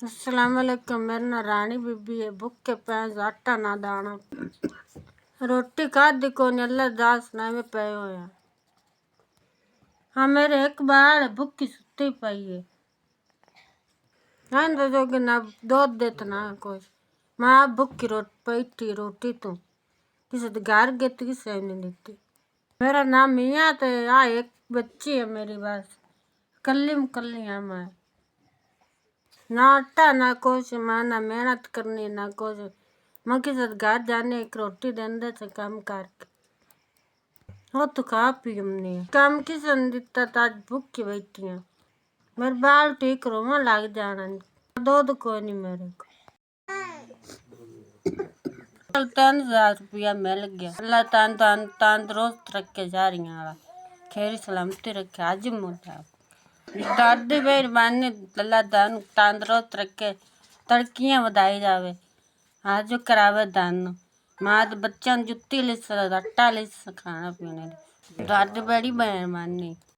अस्सलाम वालेकुम। मेरा नाम रानी बीबी है। भूखे पैंस आटा ना दाना रोटी खादी को अल्लाह दास ना में पे होया। हाँ मेरे एक बार भूखी सुती पई है। हाँ तो जो कि ना दूध देता ना कुछ माँ भूखी पैठी रोटी तो किसी तो घर गए तो किसी नहीं देती। मेरा नाम मियाँ तो आ एक बच्ची है मेरी बस कल्ली है मैं ना आटा ना कुछ मैं ना मेहनत करनी ना कुछ मैं किसी घर जाने एक रोटी देंदे से काम करके वो तो खा पी हमने काम किसी ने दिता तो आज भूखी बैठी हूँ। मेरे बाल ठीक रोमा लग जाना दूध कोई नहीं मेरे को 3000 रुपया मिल गया। अल्लाह तंदुरुस्त रखे जा रही हैं खेरी सलामती रखे आज मोटा दादी मेहरबानी अल्लाह तंदुरुस्त रखे तड़कियाँ बधाई जावे आज जो करावे दान माँ तो बच्चा जुत्ती लिस आटा लिस खाना पीने दादी बड़ी मेहरबानी।